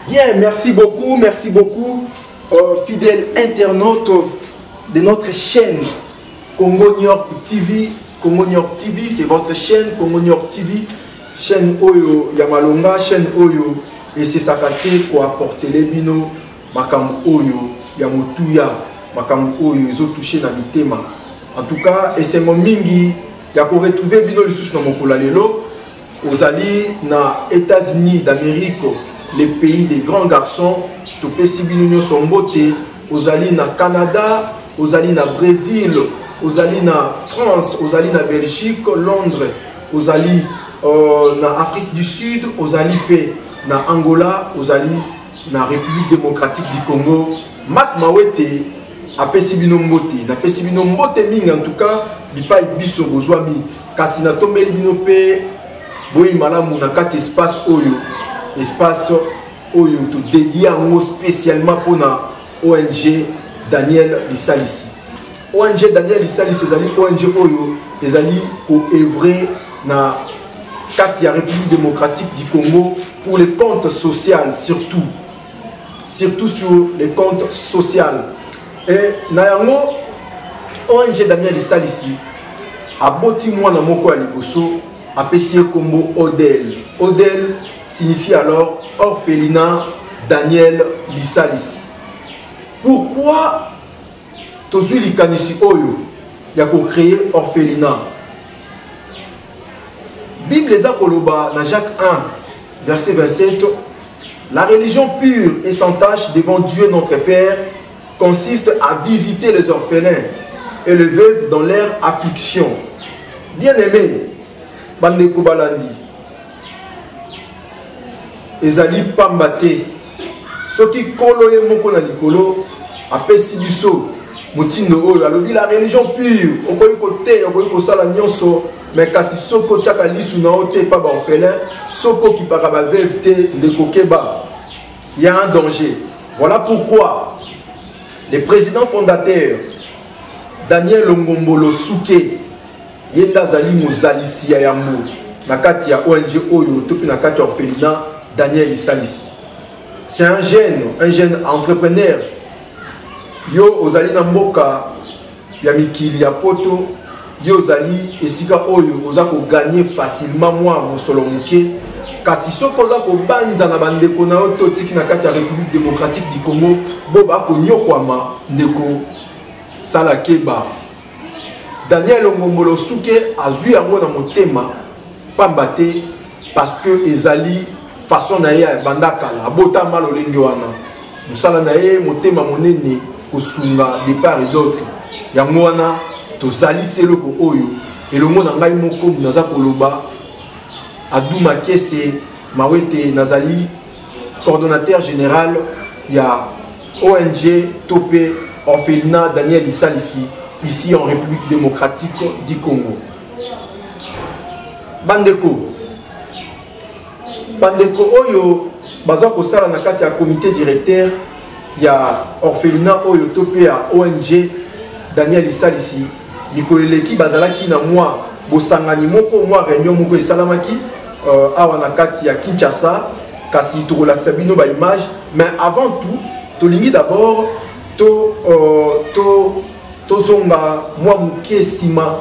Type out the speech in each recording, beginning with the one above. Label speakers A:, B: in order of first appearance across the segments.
A: Bien, merci beaucoup, fidèles internautes de notre chaîne Congo New York TV. Congo New York TV, c'est votre chaîne, Congo New York TV, chaîne Oyo Yamalonga, chaîne Oyo, et c'est ça qui pour apporter les bino, Makam Oyo, Yamotuya, Makam Oyo, ils ont touché dans le thème. En tout cas, et c'est mon mingi, il y a pour retrouver bino le sous dans mon colalelo, aux alliés dans les États-Unis d'Amérique, les pays des grands garçons, tout pays bino sont beauté, aux alliés dans Canada, aux alliés dans Brésil, aux alliés en France, aux alliés en Belgique, Londres, aux alliés en Afrique du Sud, aux alliés en Angola, aux alliés en République démocratique du Congo. Mat Mawete a Pesibino Mbote. Na Pesibino Mbote ming en tout cas, il pas biso bozwami. Kasi na tombe libino pe boyi malamu na kati espace oyo to dédié spécialement pour na ONG Daniel Lissalisi. ONG Daniel Lissalisi, les ONG Oyo, les alliés pour œuvrer dans la République démocratique du Congo pour les comptes sociaux, surtout sur les comptes sociaux. Et Nayango, ONG Daniel Lissalisi, a boti moi na moko à liboso, a pessier combo Odel. Odel signifie alors orphelinat Daniel Lissalisi. Pourquoi Tozui likanisi oyo ya ko créer orphelinat? Bible les akoloba na Jacques 1 verset 27. La religion pure et sans tache devant Dieu notre Père consiste à visiter les orphelins et les veuves dans leur affliction. Bien-aimé, bandeko balandi, ezali pambate soki kolo ye moko na likolo apesi biso Moutindo oyo alobi la religion pure okoyi kote okoyi kosala nyonso mais kasi soko tiaka lisu na ote pa ba orphelin soko ki baka ba veuve te ndeko keba, il y a un danger. Voilà pourquoi les présidents fondateurs Daniel Longombolo Souké yenda zali mozalisi ya yango na kati ya ONG oyo topi na kati ya orphelinat Daniel Lissalisi. C'est un jeune entrepreneur. Yo ozali na mboka ya mikili ya poto, yo ozali esika oyo oza ko gagner facilement moi mosolo muke, kasi soko oza ko banza na bandeko na oto tiki na kati ya République démocratique du Congo boba ko nyokwama ndeko sala keba. Daniel Longombolo Souké azui yango na motema pambate parce que ezali façon na ya bandaka la bota malolenge wana musala na ye motema monene kosunga de part et d'autre yango wana tozali seloko oyo elongo na ngai moko naza koloba Aduma Kese Mawete nazali coordonnateur général ya ONG Topé orphelinat Daniel Lissalisi ici en République démocratique du Congo. Bandeko oyo baza kosala na kati ya comité directeur ya orphelinat oyo topé ya ONG Daniel Lissalisi likoleleki bazalaki na moi bosangani moko moi réunion moko esalamaki awa na kati ya Kinshasa kasi tokolakisa bino ba image, mais avant tout tolingi d'abord tozonga moi muke sima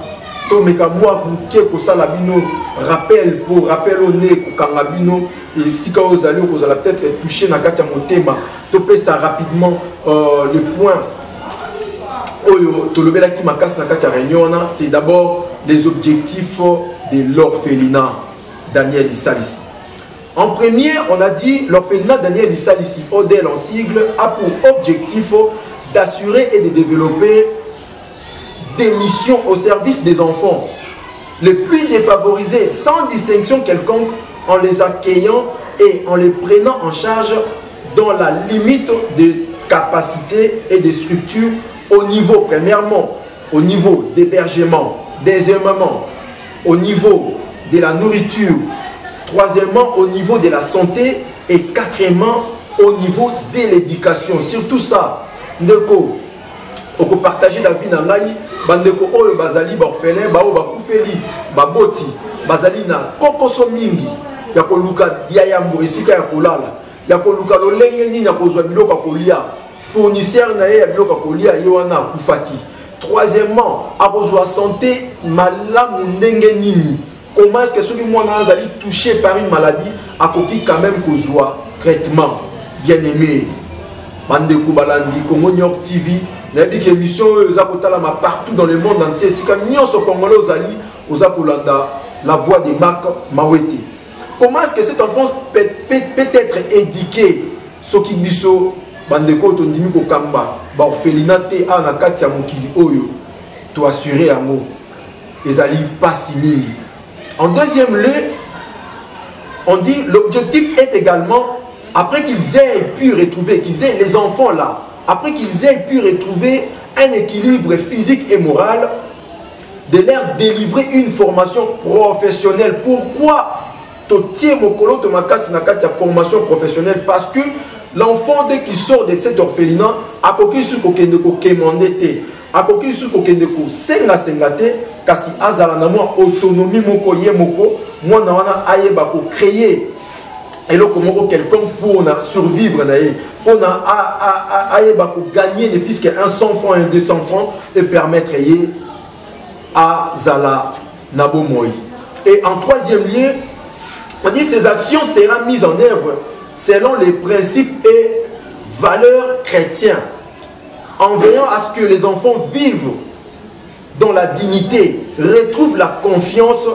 A: to meka moi muke kosala bino rappel pour rappel au nez kokanga bino et si quand vous allez vous allez peut-être toucher na kati ya motema topé ça rapidement le point oyo tolobela ki makasi na kati ya réunion na, c'est d'abord les objectifs de l'orphelinat Daniel Lissalisi. En premier, on a dit l'orphelinat Daniel Lissalisi, ODEL en sigle, a pour objectif d'assurer et de développer des missions au service des enfants les plus défavorisés sans distinction quelconque, en les accueillant et en les prenant en charge dans la limite des capacités et des structures au niveau, premièrement, au niveau d'hébergement, deuxièmement, au niveau de la nourriture, troisièmement, au niveau de la santé et quatrièmement, au niveau de l'éducation. Surtout ça, ndeko, on peut partager la vie dans l'aïe, bandeko oyo bazali orphelin, bao bakufeli, baboti, bazali na kokoso mingi, ya koluka ya yambo esika ya kolala. ya koluka lolenge nini ya kozwa biloko kolia fournisseur na ye ya biloko kolia ye wana akufaki. Troisièmement, à cause de la santé, malamu ndenge nini. Comment est-ce que ceux qui m'ont touché par une maladie a coquille quand même causé traitement bien aimé. Bandeko Balandi, Congo New York TV, n'a dit que l'émission partout dans le monde entier. Si quand nous sommes congolais aux alliés, aux Akolanda, la voix des Marc Mawete. Comment est-ce que cet enfant peut être éduqué? Ce qui dit bandeko tondimi ko kamba ba orphelinate ana kati ya mokili oyo to assurer yango ezali pasi mingi. En deuxième lieu, on dit l'objectif est également après qu'ils aient pu retrouver, qu'ils aient les enfants là, après qu'ils aient pu retrouver un équilibre physique et moral, de leur délivrer une formation professionnelle. Pourquoi totie mokolo to makasi na kati ya formation professionnelle? Parce que l'enfant, dès qu'il sort de cet orphelinat, a coquille sur kokende ko kemandete, a coquille sur kokende ko senga sengate, kasi azala na moi autonomie moko ye moko, moi na wana ayeba ko créer et là comment quelqu'un pour survivre na ye, pour na ayeba ko gagner ne fils que 100 francs et 200 francs et permettre ye azala nabo moi. Et en troisième lieu, on dit ces actions seront mises en œuvre selon les principes et valeurs chrétiens, en veillant à ce que les enfants vivent dans la dignité, retrouvent la confiance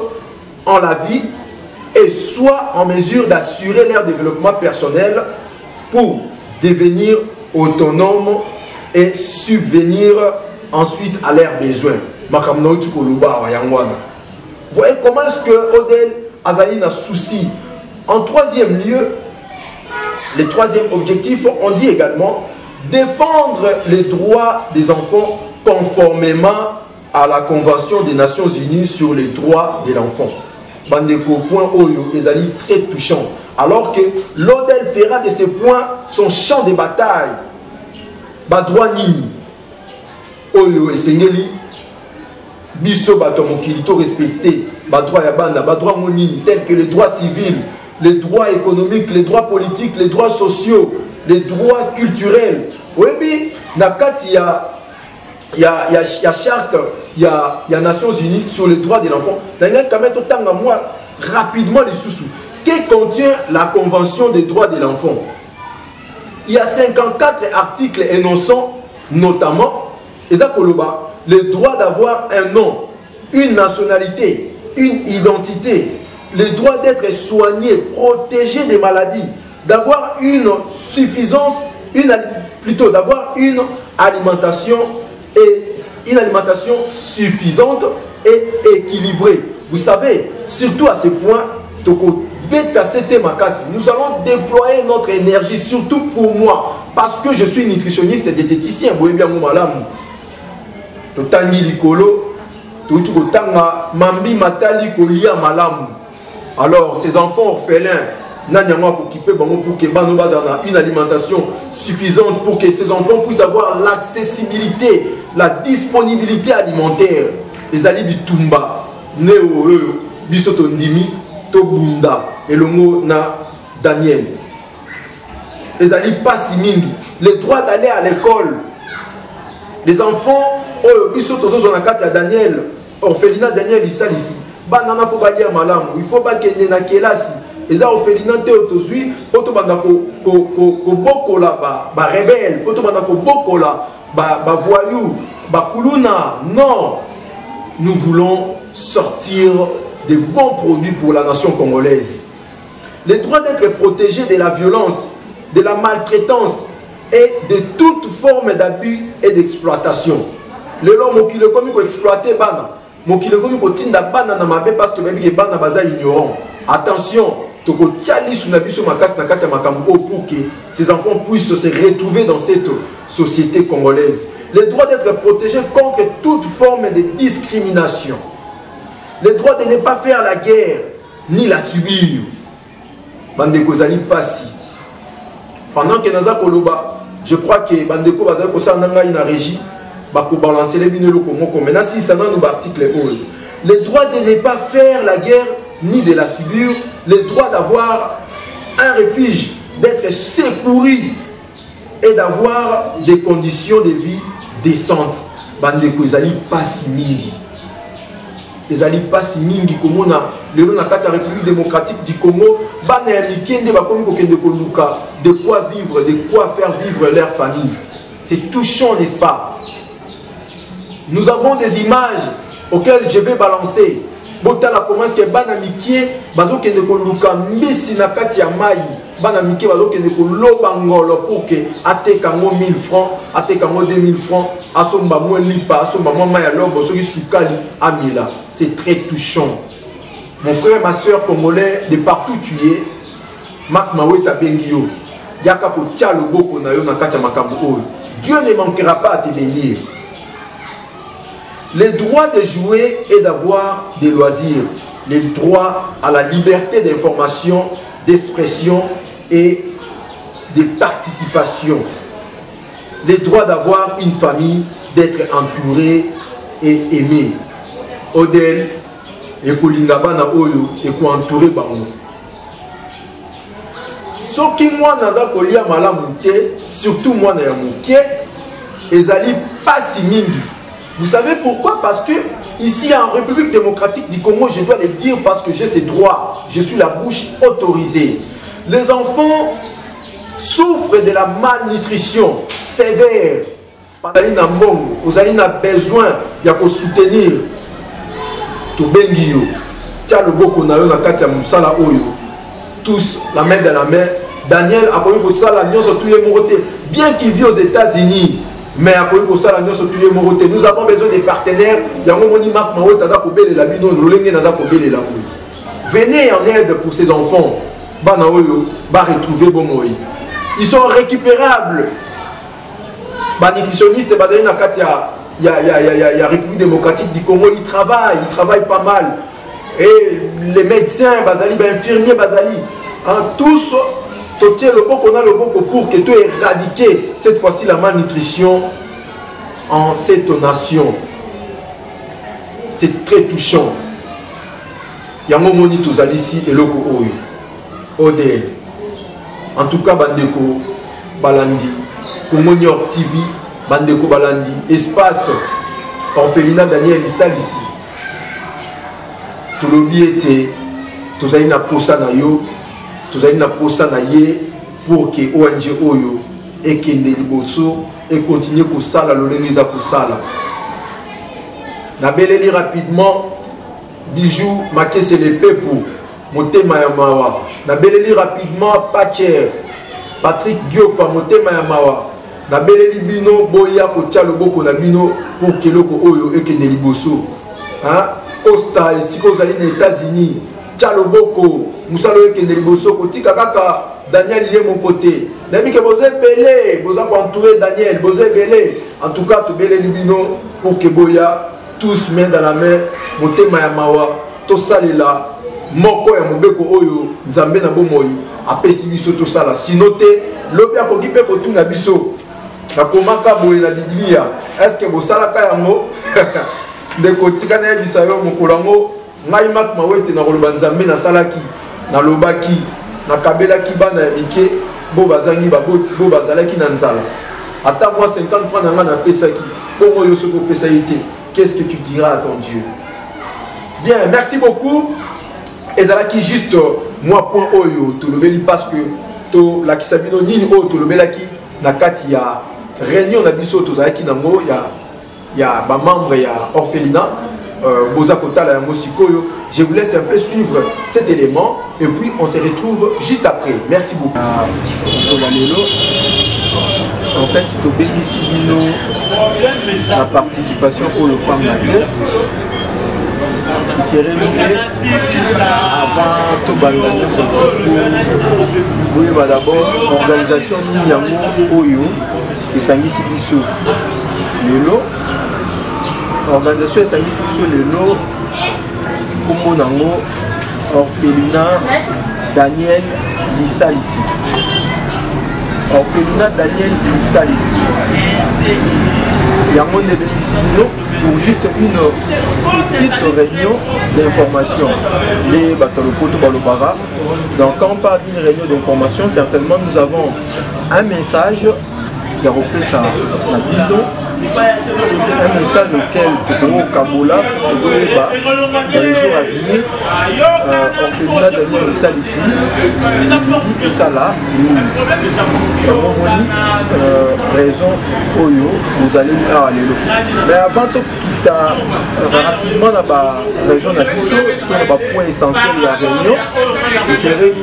A: en la vie et soient en mesure d'assurer leur développement personnel pour devenir autonomes et subvenir ensuite à leurs besoins. Vous voyez comment est-ce que Odel Azali a souci. En troisième lieu, le troisième objectif, on dit également défendre les droits des enfants conformément à la Convention des Nations Unies sur les droits de l'enfant. Bandeko point Oyo ezali très touchant. Alors que l'Odel fera de ces points son champ de bataille. Badroit nini Oyo esengeli biso bato mokilito respecté. Badroit ya banda, badroit monini tels que les droits civils, les droits économiques, les droits politiques, les droits sociaux, les droits culturels. Oui, puis, il y a charte, il y a Nations Unies sur les droits de l'enfant. Rapidement, les sous-sous. Que contient la Convention des droits de l'enfant? Il y a 54 articles énonçant notamment le droit d'avoir un nom, une nationalité, une identité, le droit d'être soigné, protégé des maladies, d'avoir une suffisance, d'avoir une alimentation suffisante et équilibrée. Vous savez, surtout à ce point, nous allons déployer notre énergie, surtout pour moi, parce que je suis nutritionniste et diététicien. Mambi matali kolia malamu. Alors ces enfants orphelins pour une alimentation suffisante pour que ces enfants puissent avoir l'accessibilité, la disponibilité alimentaire. Les alibis tumba neo bisotondimi tobunda et le mot na Daniel. Les alibis pas simingi, le droit d'aller à l'école. Les enfants bisotozo na kati ya Daniel orphelinat Daniel isal ici. Banana faut balia malamu, il faut pas kende na kelasi. Les orphelinats te otozui, poto banda ko bokola ba rebelle, poto banda ko bokola ba voyou, ba kuluna. Non, nous voulons sortir des bons produits pour la nation congolaise. Le droit d'être protégé de la violence, de la maltraitance et de toute forme d'abus et d'exploitation. Le l'homme qui le commis pour exploiter bana. Mon qui le commis pour tinda bana na mabe parce que même que bana baza ignorant. Attention, toko tiali sunabiso makas na katia makambo pour que ces enfants puissent se retrouver dans cette société congolaise. Le droit d'être protégé contre toute forme de discrimination. Le droit de ne pas faire la guerre ni la subir. Bandeko zali pasi. Pendant que naza koloba, je crois que bandeko bazali kosa nanga ina régie. Balancer les binelo comme maintenant si ça dans nos articles le droit de ne pas faire la guerre ni de la subir, le droit d'avoir un refuge d'être secouru et d'avoir des conditions de vie décentes. Bandeko ezali pasi mingi. Ezali pasi mingi komona lelo na kati ya République démocratique du Congo bana ya mikende bakomi kokende koluka de quoi vivre, de quoi faire vivre leur famille. C'est touchant, n'est-ce pas? Nous avons des images auxquelles je vais balancer. Botala comment est-ce que bana mikie bazo kende koluka mbisi na kati ya mai. Bana mikie bazo kende koloba ngolo pour que atekango 1000 francs, atekango 2000 francs, asomba mo lipa, asomba mo mai ya lobo soki sukali amila. C'est très touchant. Mon frère, ma soeur congolais, de partout tu es, Marc Maweta Bengio, Yaka ko tia loboko na yo na kati ya makambo oyo. Dieu ne manquera pas à te bénir. Le droit de jouer et d'avoir des loisirs, le droit à la liberté d'information, d'expression et de participation, le droit d'avoir une famille, d'être entouré et aimé. Odel et Kolingaba na oyo et ko entouré bango. Soki moi naza kolia malamu te, surtout moi na ya mokie, ezali pas si mingi. Vous savez pourquoi? Parce que ici en République démocratique du Congo, je dois le dire parce que j'ai ces droits, je suis la bouche autorisée. Les enfants souffrent de la malnutrition sévère. Vous avez besoin de soutenir. Tous la main dans la main. Daniel a connu pour ça la bien qu'il vit aux États-Unis, mais a connu pour ça la nous avons besoin des partenaires. Venez en aide pour ces enfants. Ils sont récupérables. Les nutritionnistes, il y a République démocratique du Congo, ils travaillent pas mal. Et les médecins, les infirmiers, tous, pour que tu éradiquer cette fois-ci la malnutrition en cette nation. C'est très touchant. Yango moni tozalisi eloko oyo. Odel. En tout cas, bandeko balandi. Congo York TV, bandeko balandi. Espace orphelinat Daniel Isalisi. Tolobi ete tozali na posa na yo, tozali na posa na ye pour que ONG oyo ekende liboso et continue kosala lolenge za kosala. Na beleli rapidement Bijou Makese le Pepo Motema ya Mawa. Na beleli rapidement Pacher Patrick Giofa Motema ya Mawa. Na beleli bino boya kotia loboko na bino pour que loko oyo ekende liboso. Hein? Costa et si kozali na États-Unis, tia loboko musalo ekende liboso kotika kaka Daniel yé mon côté. Nabi que vous êtes belé, vous avez entouré Daniel, vous êtes belé. En tout cas, tu belé libino pour que boya tous main dans la main. Motema ya mawa to salela moko ya mobeko oyo nzambe na bomoi apesi biso to sala sinote lobi akoki pe kotuna biso na komaka boye na Biblia est-ce que bo sala ka yango de kotika na bisa yo mokolango ngai mak mawete na koloba nzambe na salaki na lobaki na kabelaki bana ya mike bo bazangi baboti bo bazalaki na nzala ata moi 50 francs na nga na pesaki bongo yo soko pesa ite. Qu'est-ce que tu diras à ton Dieu? Bien, merci beaucoup. Et ça qui juste moi point oyo to lobeli parce que to la kisabino nini o to lobelaki na kati ya réunion na biso to zaki nango ya ba membre ya orphelinat boza kotala yango sikoyo. Je vous laisse un peu suivre cet élément et puis on se retrouve juste après. Merci beaucoup. En fait, to bénéficie bino la participation pour le plan matin. Il serait mieux avant tout balader son concours. Oui, d'abord, organisation Niyango Oyo et Sangisi Bissou. Lelo, organisation Sangisi Bissou Lelo, Kumonango, orphelinat Daniel Lisalisi. Orphelinat Daniel Lisalisi. Il y a un monde pour juste une petite réunion d'information. Les Batalopoto Balobara. Donc quand on parle d'une réunion d'information, certainement nous avons un message qui a repris ça la Bible. Un message auquel Tokoro Kabola, dans les jours à venir, on fait là Daniel Issal ici, et ça là, nous avons raison Oyo, vous allez dire à l'élo. Mais avant de quitter rapidement dans la région de Nabiso, dans le point essentiel de la réunion, il serait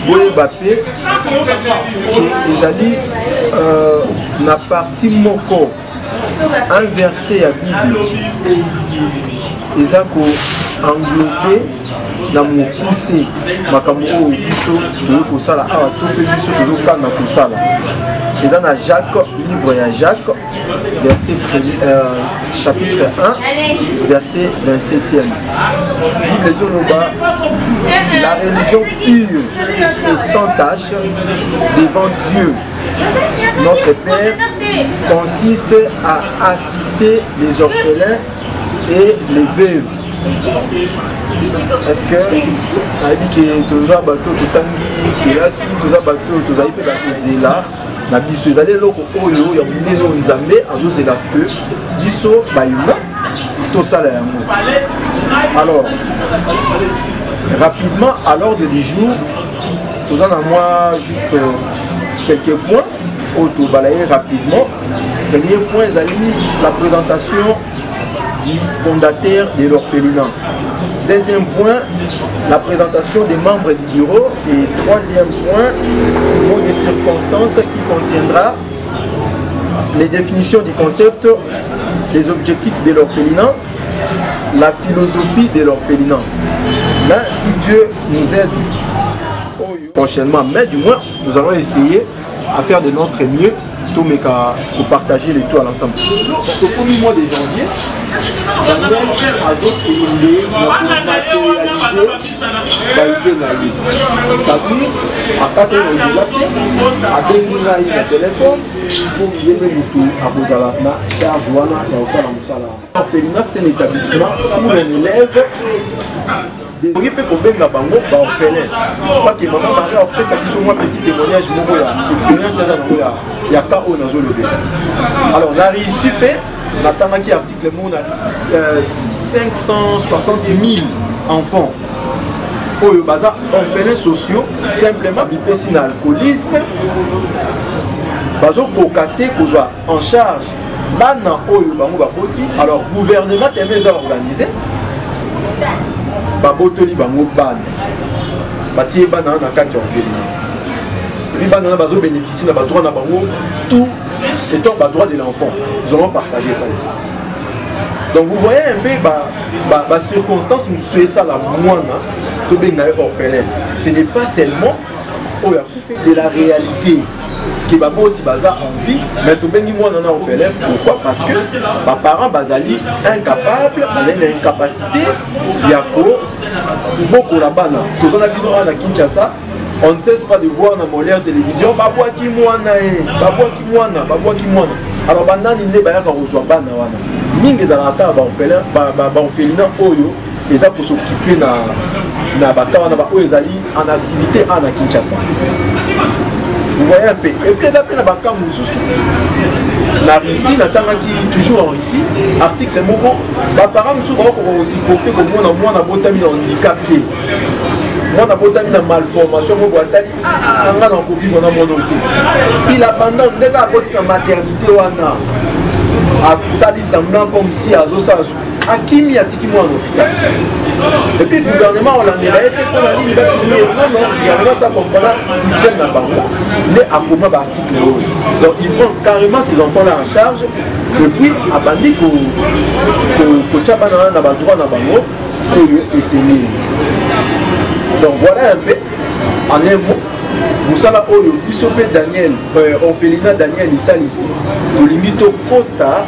A: mieux de Bappé que les alliés n'a parti mon corps. Un verset à Bible, ils ont englobé dans mon poussé, ma caméra biso, de Kosala, à tout le biso de Lokana Kosala. Et dans Jacques, livre à Jacques, verset, chapitre 1, verset 27e. Bible Zonoba, la religion pure et sans tache devant Dieu. Notre Père consiste à assister les orphelins et les veuves. Est-ce que tu as bateau, tu as si tu as bateau, tu as fait la zéla, na biso ezali eloko oyo ya monene oyo nzambe azozela que biso bayuma tosala yango. Alors rapidement à l'ordre du jour, nous en avons moi juste quelques points au balayer rapidement. Le premier point est la présentation du fondateur de l'orphelinat. Deuxième point, la présentation des membres du bureau. Et troisième point, mot de circonstance qui contiendra les définitions du concept, les objectifs de l'orphelinat, la philosophie de l'orphelinat. Là, si Dieu nous aide prochainement, mais du moins, nous allons essayer à faire de notre mieux pour partager les tout à l'ensemble. Au premier mois de janvier, Daniel a d'autres idées pour matérialiser c'est-à-dire, à partir de à définir le téléphone pour qu'il y ait à Bozala, charge Wana et au Salam. L'orphelinat, c'est un établissement où les élèves je crois que maman Marie a fait ça plus un petit témoignage expérience il y a KO dans le levé. Alors on a réussi on a marqué article on a 560 000 enfants au bazar orphelins sociaux simplement bipési dans l'alcoolisme bazo kokaté kozwa en charge bana oyo bango bakoti. Alors gouvernement tellement organisé babotoli bango bana batie bana na kati ya orphelinat et puis bana bazo bénéficier na droit na bango tout étant droit de l'enfant. Nous allons partager ça ici. Donc vous voyez un peu circonstance nous souhaitons ça la moine to benga orphelin. Ce n'est pas seulement de la réalité qui va boti baza envie mais to bengi moine na orphelin. Pourquoi? Parce que les parents bazali incapables, bazali une incapacité yako beaucoup la bana. Tous on a bino na Kinshasa, on ne cesse pas de voir dans Molière télévision babwa ki moana babwa ki moana. Alors banani ne ba yaka kozwa bana wana. Mingi za la ta ba orphelinat oyo eza pour s'occuper na batawa na ba oyo ezali en activité à Kinshasa. Vous voyez un peu. Et peut-être après la baka mususu. La Russie, toujours en Russie, article moko, les parents sont aussi portés comme moi on a botami handicapé. Moi on a botami na malformation, moi boitali on a copie on a monoté. Puis l'abandon dès qu'à côté de maternité wana a sali semblant comme si à Zosa Akimi a tiki moi en hôpital. Et puis le gouvernement hollandais a été pour la ligne non, le gouvernement ça comprend le système d'un banque. Mais à comment l'article donc il prend carrément ces enfants-là en charge. Et puis à bandi que Tchabana n'a pas droit à bango et c'est né. Donc voilà un peu en un mot. Moussala Oyo, Isopé Daniel, orphelinat Daniel Issal ici, au limite au quota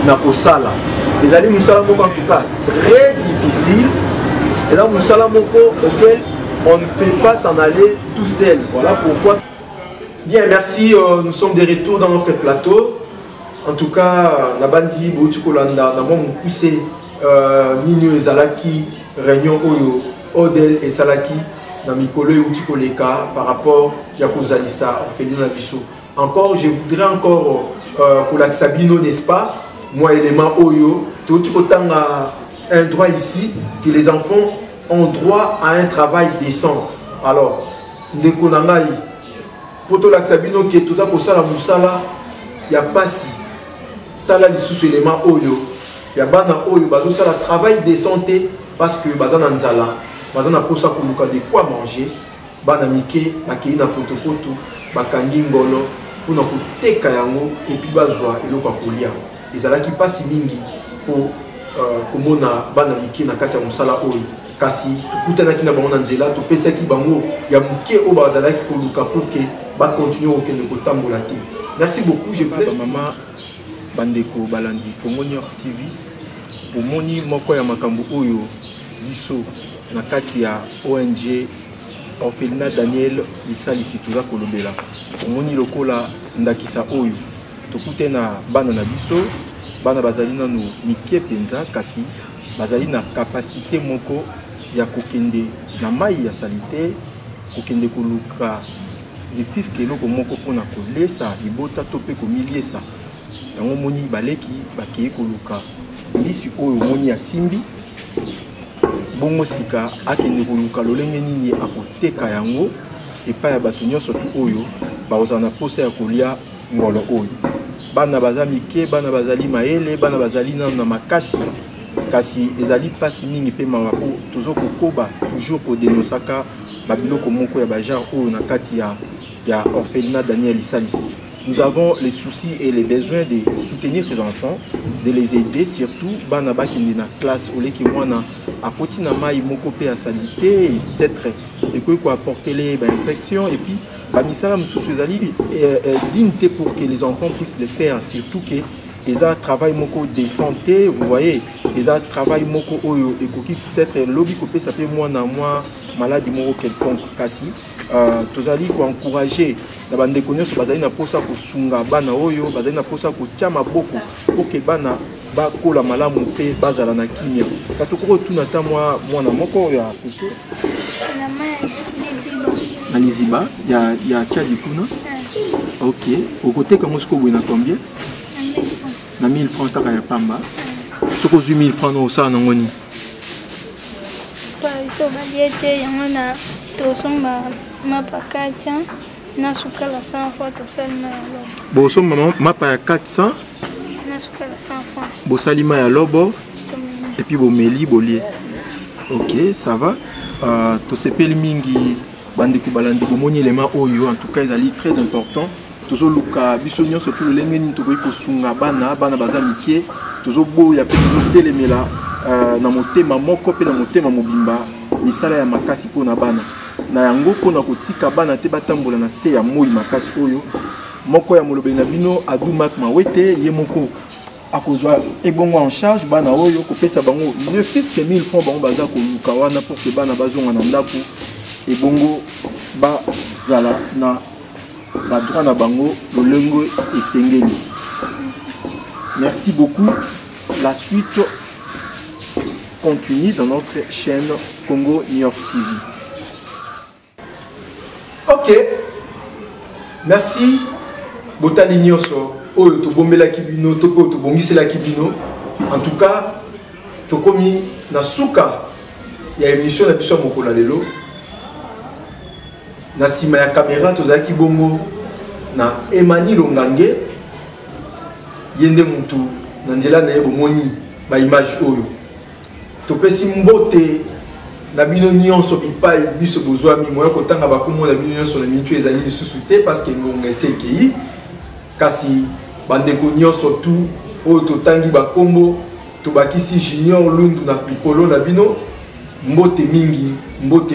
A: na Kosala. Les alliés Moussala Moko en tout cas très difficile. Et là Moussala Moko auquel on ne peut pas s'en aller tout seul. Voilà pourquoi. Bien, merci. Nous sommes de retour dans notre plateau. En tout cas, Nabandi, Botukolanda, Nabon poussé Nino et Zalaki, Réunion Oyo, Odel et Salaki, Namikolo et Utikoleka par rapport à Yakozalissa, Orpheline Nabiso. Encore, je voudrais encore pour la Sabino, n'est-ce pas? Moi, élément Oyo, tout autant un droit ici que les enfants ont droit à un travail décent. Alors, Ndekonangai, pour tout la Sabino qui est tout à fait ça, la Moussala, il n'y a pas si. Tala les sous-éléments Oyo, il y a Bana Oyo, bazo ça le travail de santé parce que bazana nzala, bazana posa koluka de quoi manger, bana mike, bakei na potopoto, bakangi ngolo, pour na koteka yango et puis bazwa eloko kolia. Ezala ki pasi mingi pour komona bana mike na kati ya musala Oyo. Kasi tukutana kina bango na nzela, to pesa ki bango ya muke o bazala ki koluka pour que ba continuer au kende kotambola te. Merci beaucoup, je vous laisse maman. Bandeko Balandi Congo New York TV pour moni moko ya makambo oyo biso na kati ya ONG Orphelinat Daniel lisalisi tuza kolobela moni lokola ndakisa oyo tokute na bana na biso bana bazali nanu mike penza kasi bazali na capacité moko ya kokende na mai ya salite kokende koluka lifiske eloko moko mpona kolesa libota to mpe komiliesa yango moni baleki bakei koluka mbisi oyo moni ya simbi bongo sika akende koluka lolenge nini akoteka yango epai ya bato nyonso tu oyo bakozala na posa ya kolia ngolo oyo bana baza mike bana bazali mayele bana bazali nano na makasi kasi ezali pasi mingi mpe mawa po tozo kokoba toujours kodenosaka babiloko moko ya bajar oyo na kati ya Orphelinat Daniel lisalisi. Nous avons les soucis et les besoins de soutenir ces enfants, de les aider, surtout banaba qui est dans la classe ou les qui mwana à côté na mai moko pe à sanité et peut-être et quoi apporter les infections et puis bamisala msusuzali dignité pour que les enfants puissent le faire, surtout que ils ont travail moko de santé, vous voyez, ils ont travail moko oyo et qui peut-être lobby copé ça peut mwana moi maladie moko quelconque kasi tozali ko encourager na bande connaissance bazali na posa ko sunga bana oyo bazali na posa ko tia maboko pour que bana ba kola malamu pe bazala na kimia katoko tuna ta mwana moko ya peke na liziba ya tchadi kuna OK au côté comme ce que na combien na 1000 francs taka ya pamba soko 8000 francs no sa na ngoni
B: pa so baliete yangona to somba mapakacha na sukala 100 fois to salima ya lobo
A: bo somba mapa ya 400
B: na sukala 100 fois
A: bo salima ya lobo et puis bo meli bolie OK ça va to sepeli mingi bandeko balandi bomoni lema oyo en tout cas ezali très important tozo luka biso nyonso tout le lengeni to ko sunga bana baza mike tozo boya pe tozo telemela na motema moko pe na motema mobimba misala ya makasi po na bana na yango po na kotika bana te batambola na se ya moi makasi oyo moko ya molobe na bino adumak mawete ye moko akozwa ebongo en charge bana oyo kopesa bango ne fils que 1000 francs bango baza koluka wana pour que bana bazonga na ndako ebongo bazala na la droit na bango lolengo esengeli. Merci beaucoup. La suite continue dans notre chaîne Congo New York TV. OK. Merci. Botali nyoso oyo to bombela kibino to ko to bongisela kibino. En tout cas, to komi na suka ya émission na biso mokola lelo. Na sima ya caméra tozaki bongo na Emani Longange yende mutu na nzela na ye bomoni ba image oyo topesi mbote na bino nyonso bipai biso bozwa mi moya kotanga bakomo na bino nyonso na mitu ezali lisusu te parce que ngonga esekei kasi bandeko nyonso tu oyo totangi bakombo tobakisi Junior Lundu na likolo na bino mbote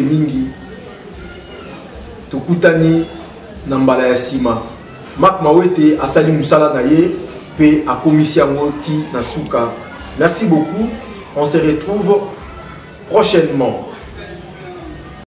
A: mingi tukutani na mbala ya sima Mak Mawete asali musala na ye pe akomisi yango ti na suka. Merci beaucoup, on se retrouve prochainement.